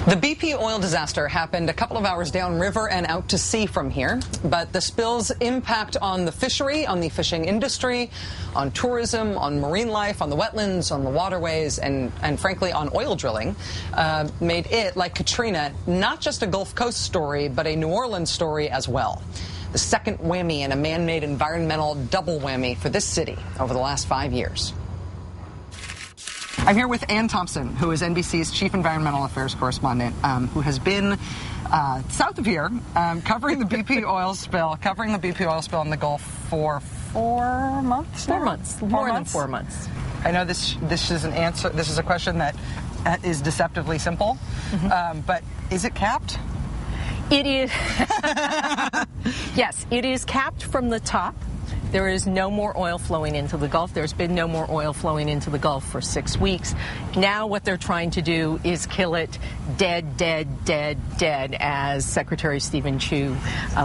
The BP oil disaster happened a couple of hours downriver and out to sea from here, but the spill's impact on the fishery, on the fishing industry, on tourism, on marine life, on the wetlands, on the waterways, and frankly on oil drilling, made it, like Katrina, not just a Gulf Coast story, but a New Orleans story as well. The second whammy in a man-made environmental double whammy for this city over the last 5 years. I'm here with Ann Thompson, who is NBC's chief environmental affairs correspondent, who has been south of here covering the BP oil spill in the Gulf for 4 months. 4 months, more than 4 months. I know this is an answer. This is a question that is deceptively simple, but is it capped? It is. Yes, it is capped from the top. There is no more oil flowing into the Gulf. There's been no more oil flowing into the Gulf for 6 weeks. Now what they're trying to do is kill it dead, dead, dead, dead, as Secretary Stephen Chu,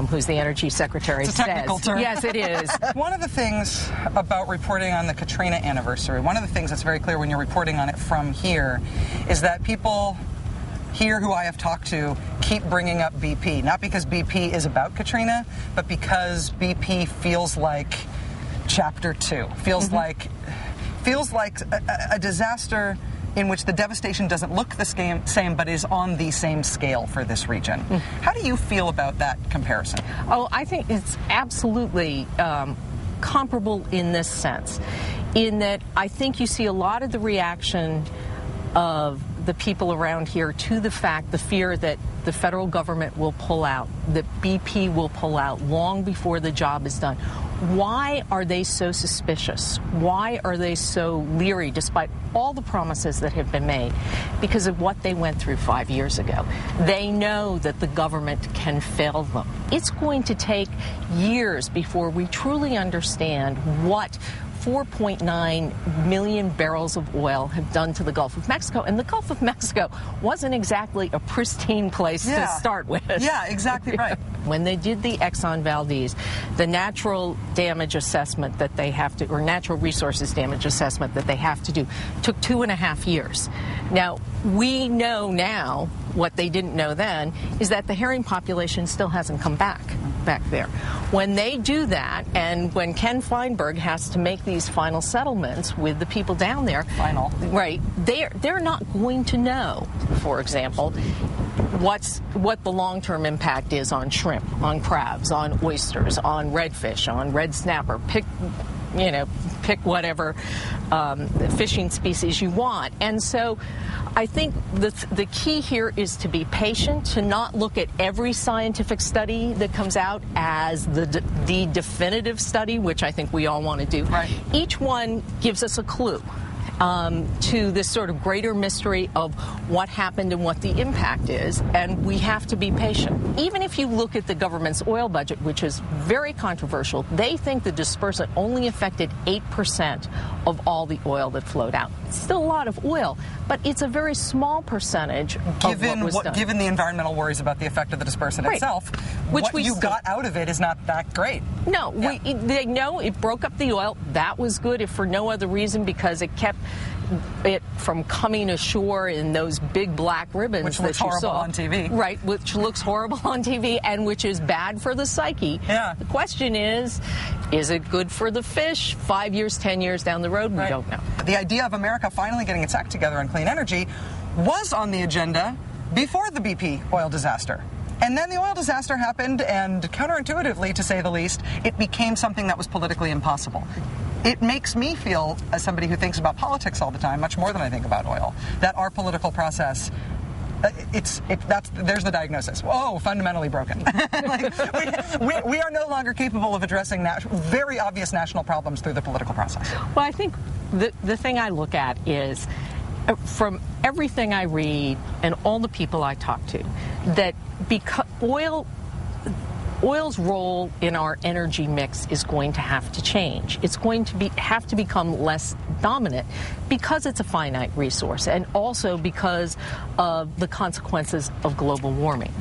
who's the Energy Secretary, says. It's a technical term. Yes, it is. One of the things about reporting on the Katrina anniversary, one of the things that's very clear when you're reporting on it from here, is that people here who I have talked to keep bringing up BP, not because BP is about Katrina, but because BP feels like chapter 2, feels like a disaster in which the devastation doesn't look the same, but is on the same scale for this region. How do you feel about that comparison? Oh, I think it's absolutely comparable in this sense, in that I think you see a lot of the reaction of the people around here to the fear that the federal government will pull out, that BP will pull out long before the job is done. Why are they so suspicious? Why are they so leery despite all the promises that have been made? Because of what they went through 5 years ago. They know that the government can fail them. It's going to take years before we truly understand what 4.9 million barrels of oil have done to the Gulf of Mexico. And the Gulf of Mexico wasn't exactly a pristine place to start with. Yeah, exactly right. When they did the Exxon Valdez, the natural damage assessment that they have to, or natural resources damage assessment that they have to do, took 2.5 years. Now, we know now, what they didn't know then, is that the herring population still hasn't come back there. When they do that, and when Ken Feinberg has to make these final settlements with the people down there, right, they're not going to know, for example, what the long-term impact is on shrimp, on crabs, on oysters, on redfish, on red snapper. Pick whatever fishing species you want. And so I think the key here is to be patient, to not look at every scientific study that comes out as the definitive study, which I think we all want to do. Right. Each one gives us a clue to this sort of greater mystery of what happened and what the impact is, and we have to be patient. Even if you look at the government's oil budget, which is very controversial, they think the dispersant only affected 8% of all the oil that flowed out. It's still a lot of oil, but it's a very small percentage of what was done. Given the environmental worries about the effect of the dispersant itself, what you got out of it is not that great. No, they know it broke up the oil. That was good, if for no other reason, because it kept it from coming ashore in those big black ribbons which that looks you horrible saw. on TV. Right, which looks horrible on TV and which is bad for the psyche. Yeah. The question is it good for the fish 5 years, 10 years down the road? We don't know. The idea of America finally getting its act together on clean energy was on the agenda before the BP oil disaster. And then the oil disaster happened, and counterintuitively, to say the least, it became something that was politically impossible. It makes me feel, as somebody who thinks about politics all the time, much more than I think about oil, that our political process, there's the diagnosis. Whoa, fundamentally broken. we are no longer capable of addressing very obvious national problems through the political process. Well, I think the thing I look at is, from everything I read and all the people I talk to, that because oil's role in our energy mix is going to have to change. It's going to have to become less dominant because it's a finite resource, and also because of the consequences of global warming.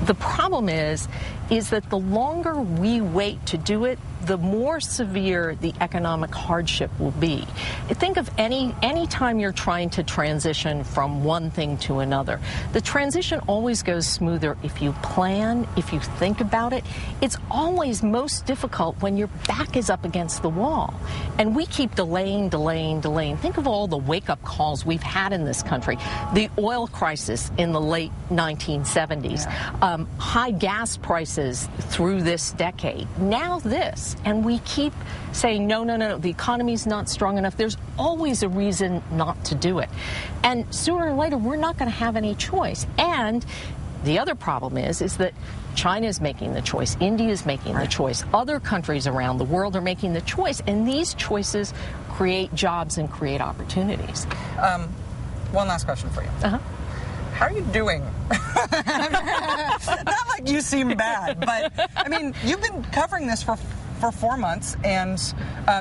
The problem is that the longer we wait to do it, the more severe the economic hardship will be. Think of any time you're trying to transition from one thing to another. The transition always goes smoother if you plan, if you think about it. It's always most difficult when your back is up against the wall. And we keep delaying. Think of all the wake-up calls we've had in this country. The oil crisis in the late 1970s, high gas prices through this decade, now this, and we keep saying, no, the economy's not strong enough. There's always a reason not to do it. And sooner or later, we're not going to have any choice. And the other problem is that China is making the choice, India is making the choice, other countries around the world are making the choice, and these choices create jobs and create opportunities. One last question for you. How are you doing? Not like you seem bad, but I mean, you've been covering this for 4 months, and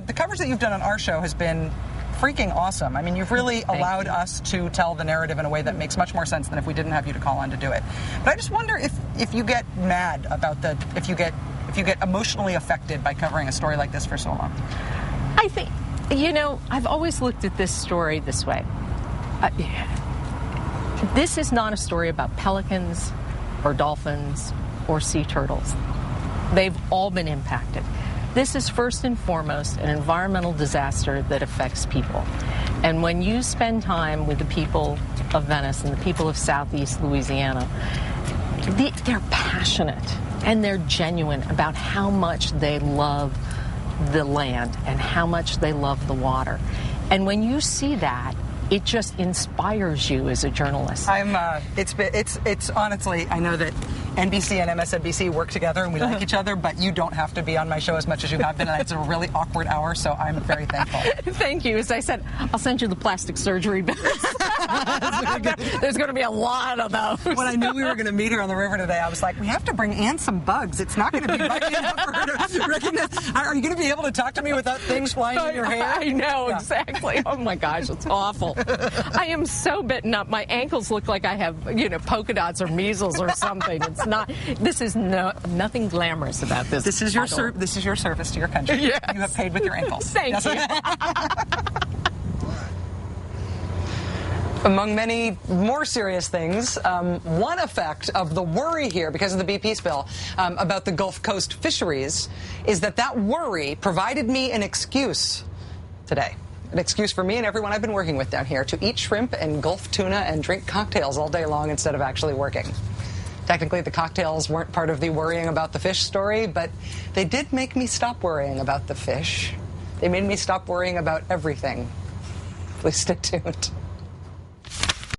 the coverage that you've done on our show has been freaking awesome. I mean, you've really allowed us to tell the narrative in a way that makes much more sense than if we didn't have you to call on to do it. But I just wonder if you get mad about if you get emotionally affected by covering a story like this for so long. I think, I've always looked at this story this way. This is not a story about pelicans or dolphins or sea turtles. They've all been impacted. This is first and foremost an environmental disaster that affects people. And when you spend time with the people of Venice and the people of Southeast Louisiana, they're passionate and they're genuine about how much they love the land and how much they love the water. And when you see that, it just inspires you as a journalist. It's honestly, I know that NBC and MSNBC work together and we like each other, but you don't have to be on my show as much as you have been, and it's a really awkward hour, so I'm very thankful. Thank you. As I said, I'll send you the plastic surgery bills. There's going to be a lot of those. When I knew we were going to meet her on the river today, I was like, we have to bring Ann some bugs. It's not going to be bugging enough for her to recognize. Are you going to be able to talk to me without things flying in your hair? I know, exactly. Oh my gosh, it's awful. I am so bitten up. My ankles look like I have, polka dots or measles or something. It's not. This is nothing glamorous about this. This is your service to your country. Yes. You have paid with your ankles. Thank you. Among many more serious things, one effect of the worry here because of the BP spill about the Gulf Coast fisheries is that worry provided me an excuse today. An excuse for me and everyone I've been working with down here to eat shrimp and Gulf tuna and drink cocktails all day long instead of actually working. Technically, the cocktails weren't part of the worrying about the fish story, but they did make me stop worrying about the fish. They made me stop worrying about everything. Please stay tuned.